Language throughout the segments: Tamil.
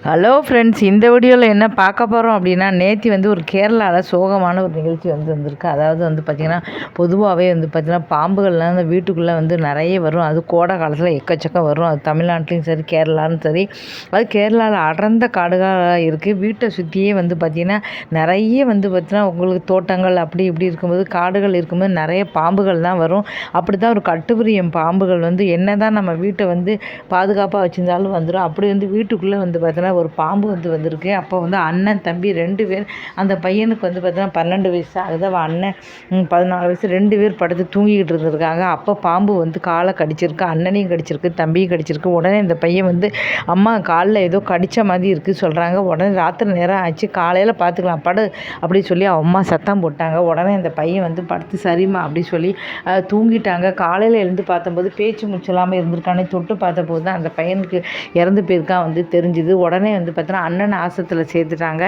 ஹலோ ஃப்ரெண்ட்ஸ், இந்த வீடியோவில் என்ன பார்க்க போகிறோம் அப்படின்னா, நேற்று வந்து ஒரு கேரளாவில் சோகமான ஒரு நிகழ்ச்சி வந்திருக்கு. அதாவது பார்த்திங்கன்னா, பொதுவாகவே பார்த்திங்கன்னா பாம்புகள்லாம் அந்த வீட்டுக்குள்ளே நிறைய வரும். அது கோடை காலத்தில் எக்கச்சக்கம் வரும். அது தமிழ்நாட்டிலையும் சரி, கேரளாலும் சரி. அது கேரளாவில் அடர்ந்த காடுகளாக இருக்குது. வீட்டை சுற்றியே பார்த்திங்கன்னா நிறைய பார்த்திங்கன்னா உங்களுக்கு தோட்டங்கள் அப்படி இப்படி இருக்கும்போது, காடுகள் இருக்கும்போது நிறைய பாம்புகள் தான் வரும். அப்படி தான் ஒரு கட்டுப்பிரியம் பாம்புகள் என்ன தான் நம்ம வீட்டை பாதுகாப்பாக வச்சுருந்தாலும் வந்துடும். அப்படி வீட்டுக்குள்ளே பார்த்திங்கன்னா ஒரு பாம்பு வந்திருக்கு. அப்போ அண்ணன் தம்பி 2 பேர், அந்த பையனுக்கு பார்த்தீங்கன்னா 12 வயசு ஆகுது, அவன் அண்ணன் 14 வயசு, 2 பேர் படுத்து தூங்கிக்கிட்டு இருந்திருக்காங்க. அப்போ பாம்பு காலை கடிச்சிருக்கு, அண்ணனையும் கடிச்சிருக்கு, தம்பியும் கடிச்சிருக்கு. உடனே இந்த பையன் அம்மா காலில் ஏதோ கடித்த மாதிரி இருக்குது சொல்கிறாங்க. உடனே ராத்திரி நேரம் ஆச்சு, காலையில் பார்த்துக்கலாம் படு அப்படி சொல்லி அம்மா சத்தம் போட்டாங்க. உடனே இந்த பையன் படுத்து சரிம்மா அப்படி சொல்லி தூங்கிட்டாங்க. காலையில் எழுந்து பார்த்தம்போது பேச்சு முச்சலாமல் இருந்திருக்கானே, தொட்டு பார்த்தபோது தான் அந்த பையனுக்கு இறந்து போயிருக்கான் தெரிஞ்சுது. உடனே பார்த்தீங்கன்னா அண்ணன் ஆசத்தில் சேர்த்துட்டாங்க.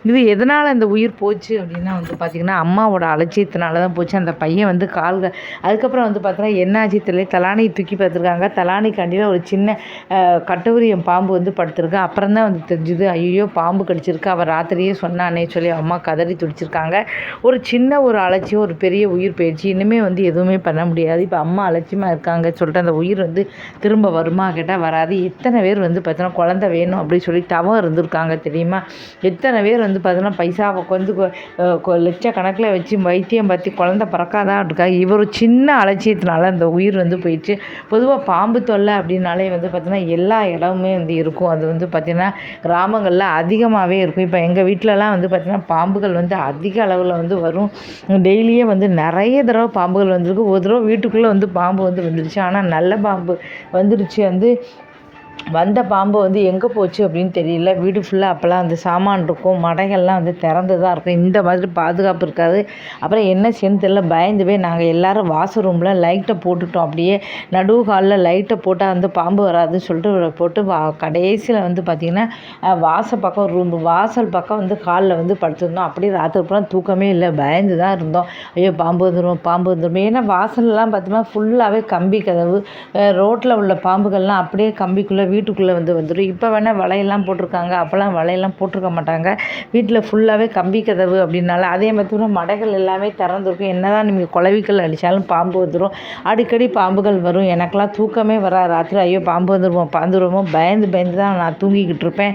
இது எதனால் அந்த உயிர் போச்சு அப்படின்னா பார்த்திங்கன்னா அம்மாவோட அலட்சியத்தினால தான் போச்சு. அந்த பையன் கால்கள் அதுக்கப்புறம் பார்த்தீங்கன்னா என்னாச்சு தெரியல, தலானியை தூக்கி பார்த்துருக்காங்க. தலானி கண்டியில் ஒரு சின்ன கட்டுவிரியம் பாம்பு படுத்திருக்கு. அப்புறம் தான் தெரிஞ்சுது, ஐயோ பாம்பு கடிச்சிருக்கு, அவர் ராத்திரியே சொன்னானே சொல்லி அம்மா கதறி துடிச்சிருக்காங்க. ஒரு சின்ன ஒரு அலட்சியம் ஒரு பெரிய உயிர் போயிடுச்சு. இனிமேல் எதுவுமே பண்ண முடியாது. இப்போ அம்மா அலட்சியமாக இருக்காங்க சொல்லிட்டு அந்த உயிர் திரும்ப வருமா கேட்டால் வராது. எத்தனை பேர் பார்த்தீங்கன்னா குழந்தை வேணும் அப்படின்னு சொல்லி தவம் இருந்திருக்காங்க தெரியுமா? எத்தனை பேர் பார்த்தீங்கன்னா பைசாவை லட்சக்கணக்கில் வச்சு வைத்தியம் பார்த்து குழந்தை பிறக்காதான் இருக்காங்க. இவர் சின்ன அலட்சியத்தினால அந்த உயிர் போயிடுச்சு. பொதுவாக பாம்பு தொல்லை அப்படின்னாலே பார்த்திங்கன்னா எல்லா இடமுமே இருக்கும். அது பார்த்திங்கன்னா கிராமங்களில் அதிகமாகவே இருக்கும். இப்போ எங்கள் வீட்டிலலாம் பார்த்திங்கன்னா பாம்புகள் அதிக அளவில் வரும். டெய்லியே நிறைய தடவை பாம்புகள் வந்திருக்கு. ஒரு தடவை வீட்டுக்குள்ளே பாம்பு வந்துருச்சு. ஆனால் நல்ல பாம்பு வந்துருச்சு. வந்த பாம்பு எங்கே போச்சு அப்படின்னு தெரியல. வீடு ஃபுல்லாக அப்போல்லாம் சாமான் இருக்கும், மடைகள்லாம் திறந்து தான் இருக்கும். இந்த மாதிரி பாதுகாப்பு இருக்காது. அப்புறம் என்ன செய்யணும்னு தெரியல, பயந்து போய் நாங்கள் எல்லோரும் வாசல் ரூமில் லைட்டை போட்டுட்டோம். அப்படியே நடுவு காலில் லைட்டை போட்டால் பாம்பு வராதுன்னு சொல்லிட்டு போட்டு கடைசியில் பார்த்திங்கன்னா வாசல் பக்கம் காலில் படுத்துருந்தோம். அப்படியே ராத்திரி பூரா தூக்கமே இல்லை, பயந்து தான் இருந்தோம். ஐயோ பாம்பு வந்துடும். ஏன்னா வாசல்லாம் பார்த்தோம்னா ஃபுல்லாகவே கம்பி கதவு. ரோட்டில் உள்ள பாம்புகள்லாம் அப்படியே கம்பிக்குள்ளே வீட்டுக்குள்ளே வந்துடும். இப்போ வேணால் வலையெல்லாம் போட்டிருக்காங்க, அப்போல்லாம் வலையெல்லாம் போட்டிருக்க மாட்டாங்க. வீட்டில் ஃபுல்லாகவே கம்பி கதவு அப்படின்னால. அதே மாதிரி மடைகள் எல்லாமே திறந்துருக்கும். என்ன தான் நீங்கள் குளவிக்கல் அடித்தாலும் பாம்பு வந்துடும். அடிக்கடி பாம்புகள் வரும். எனக்கெல்லாம் தூக்கமே வராது ராத்திரி. ஐயோ பாம்பு வந்துடுவோமோ பயந்து தான் நான் தூங்கிக்கிட்டு இருப்பேன்.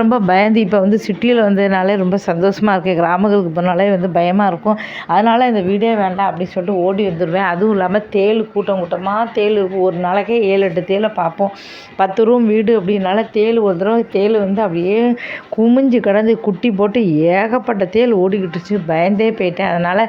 ரொம்ப பயந்து இப்போ சிட்டியில் வந்ததுனாலே ரொம்ப சந்தோஷமாக இருக்குது. கிராமங்களுக்கு போனாலே பயமாக இருக்கும். அதனால் இந்த வீடே வேண்டாம் அப்படின்னு சொல்லிட்டு ஓடி வந்துடுவேன். அதுவும் இல்லாமல் தேள் கூட்டமாக தேள் இருக்கும். ஒரு நாளைக்கே 7-8 தேளை பார்ப்போம். 10 ரூம் வீடு அப்படின்னால தேள் ஒரு தடவை தேள் அப்படியே குமிஞ்சு கிடந்து குட்டி போட்டு ஏகப்பட்ட தேள் ஓடிக்கிட்டுச்சு. பயந்தே போயிட்டேன். அதனால்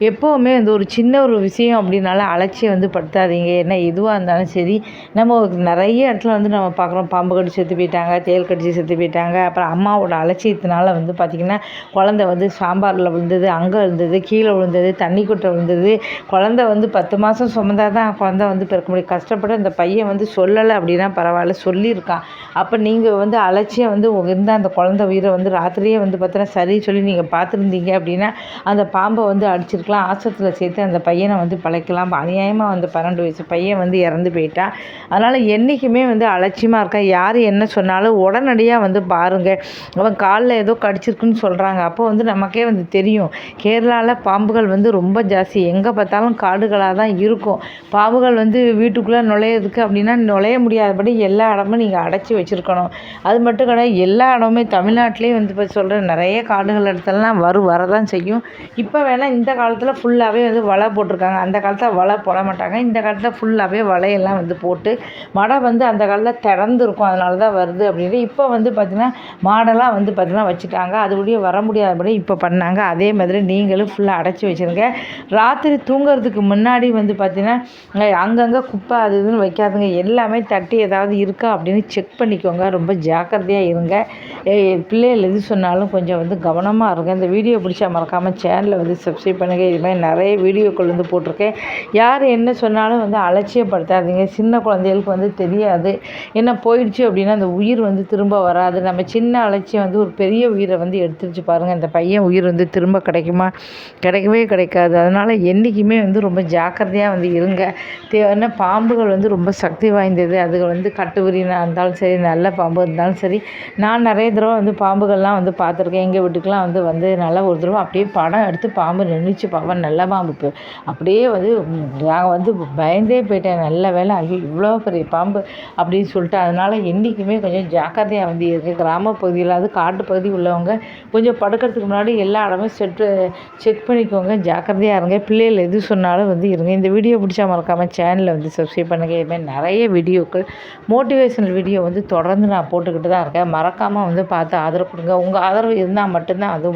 எப்போவுமே ஒரு சின்ன ஒரு விஷயம் அப்படின்னால அலட்சியம் படுத்தாதீங்க. என்ன எதுவாக இருந்தாலும் சரி, நம்ம நிறைய இடத்துல நம்ம பார்க்குறோம் பாம்பு கடிச்சு செத்து போயிட்டாங்க, தேள் கடிச்சு செத்து போயிட்டாங்க. அப்புறம் அம்மாவோட அலட்சியத்தினால பார்த்திங்கன்னா குழந்தை சாம்பாரில் விழுந்தது, அங்கே இருந்தது, கீழே விழுந்தது, தண்ணி கொட்டை விழுந்தது. குழந்தை 10 மாதம் சுமந்தா தான் குழந்தை பிறக்க முடியும். கஷ்டப்பட்டு அந்த பையன் சொல்லலை அப்படின்னா பரவாயில்ல, சொல்லியிருக்கான். அப்போ நீங்கள் அலட்சியம் இருந்தால் அந்த குழந்தை உயிரை ராத்திரியே பார்த்தீங்கன்னா சரி சொல்லி நீங்கள் பார்த்துருந்தீங்க அப்படின்னா அந்த பாம்பை அடிச்சிருக்கலாம், ஆஸ்பத்திரியில் சேர்த்து அந்த பையனை பழைக்கலாம். அநியாயமாக 12 வயசு பையன் இறந்து போயிட்டான். அதனால் என்றைக்குமே அலட்சியமாக இருக்கா. யார் என்ன சொன்னாலும் உடனடியாக பாருங்கள். அவன் காலில் ஏதோ கடிச்சிருக்குன்னு சொல்கிறாங்க. அப்போ நமக்கே தெரியும். கேரளாவில் பாம்புகள் ரொம்ப ஜாஸ்தி. எங்கே பார்த்தாலும் காடுகளாக தான் இருக்கும். பாம்புகள் வீட்டுக்குள்ளே நுழையிறதுக்கு அப்படின்னா நுழைய முடியாதபடி எல்லா இடமும் நீங்கள் அடைச்சி வச்சுருக்கணும். அது மட்டும் கிடையாது, எல்லா இடமுமே தமிழ்நாட்டிலே இப்போ சொல்கிற நிறைய காடுகள் இடத்துலலாம் வரதான் செய்யும். இப்போ வேணால் இந்த காலத்தில் ஃபுல்லாகவே வலை போட்டிருக்காங்க. அந்த காலத்தில் வலை போட மாட்டாங்க. இந்த காலத்தில் ஃபுல்லாகவே வலையெல்லாம் போட்டு மடை அந்த காலத்தில் திறந்துருக்கும். அதனால தான் வருது அப்படின்னு இப்போ பார்த்திங்கன்னா மாடெல்லாம் பார்த்திங்கன்னா வச்சுட்டாங்க. அதுபடியே வர முடியாதபடி இப்போ பண்ணாங்க. அதே மாதிரி நீங்களும் ஃபுல்லாக அடைச்சி வச்சுருங்க. ராத்திரி தூங்குறதுக்கு முன்னாடி பார்த்திங்கன்னா அங்கங்கே குப்பை அது இதுன்னு வைக்காதுங்க. எல்லாமே தட்டி ஏதாவது இருக்கா அப்படின்னு செக் பண்ணிக்கோங்க. ரொம்ப ஜாக்கிரதையாக இருங்க. பிள்ளைகள் எது சொன்னாலும் கொஞ்சம் கவனமாக இருங்க. இந்த வீடியோ பிடிச்சா மறக்காமல் சேனலை சப்ஸ்கிரைப் பண்ணுங்கள். இது மாதிரி நிறைய வீடியோக்கள் போட்டிருக்கேன். யார் என்ன சொன்னாலும் அலட்சியப்படுத்தாதீங்க. சின்ன குழந்தைகளுக்கு தெரியாது. என்ன போயிடுச்சு அப்படின்னா அந்த உயிர் திரும்ப வராது. நம்ம சின்ன அலட்சியம் ஒரு பெரிய உயிரை எடுத்துருச்சு பாருங்கள். இந்த பையன் உயிர் திரும்ப கிடைக்குமா? கிடைக்கவே கிடைக்காது. அதனால் என்றைக்குமே ரொம்ப ஜாக்கிரதையாக இருங்க. பாம்புகள் ரொம்ப சக்தி வாய்ந்தது. அதுகள் கட்டு உயிரினம் இருந்தாலும் சரி, நல்ல பாம்பு இருந்தாலும் சரி, நான் நிறைய தடவை வந்து பாம்புகள்லாம் வந்து பார்த்துருக்கேன். எங்கள் வீட்டுக்கெலாம் வந்து நல்லா ஒரு தடவை அப்படியே படம் எடுத்து பாம்பு நின்றுச்சு, பாம்பு நல்ல பாம்பு. இப்போ அப்படியே வந்து நான் வந்து பயந்தே போயிட்டேன். நல்ல வேளை ஐயோ இவ்வளோ பெரிய பாம்பு அப்படின்னு சொல்லிட்டு. அதனால் என்றைக்குமே கொஞ்சம் ஜாக்கிரதையாக வந்து இருங்க. கிராம பகுதியில் காட்டு பகுதி உள்ளவங்க கொஞ்சம் படுக்கிறதுக்கு முன்னாடி எல்லா இடமும் செக் பண்ணிக்கோங்க. ஜாக்கிரதையாக இருங்க. பிள்ளைகள் எது சொன்னாலும் வந்து இருங்க. இந்த வீடியோ பிடிச்சா மறக்காமல் சேனலை வந்து சப்ஸ்கிரைப் பண்ணுங்கள். இதுமாதிரி நிறைய வீடியோக்கள் மோட்டிவேஷனல் வீடியோ வந்து தொடர்ந்து நான் போட்டுக்கிட்டு தான் இருக்கேன். மறக்காமல் வந்து பார்த்து ஆதரவு கொடுங்க. உங்கள் ஆதரவு இருந்தால் மட்டும்தான் அது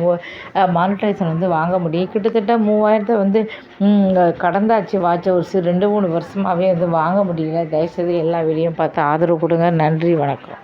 மானிட்டைசேஷன் வந்து வாங்க முடியும். கிட்டத்தட்ட 3000 வந்து கடந்தாச்சு வாட்ச் ஹவர்ஸ். 2-3 வருஷமாகவே வந்து வாங்க முடியல. தயவுசெய்து எல்லா வீடியோவும் பார்த்து ஆதரவு கொடுங்க. நன்றி, வணக்கம்.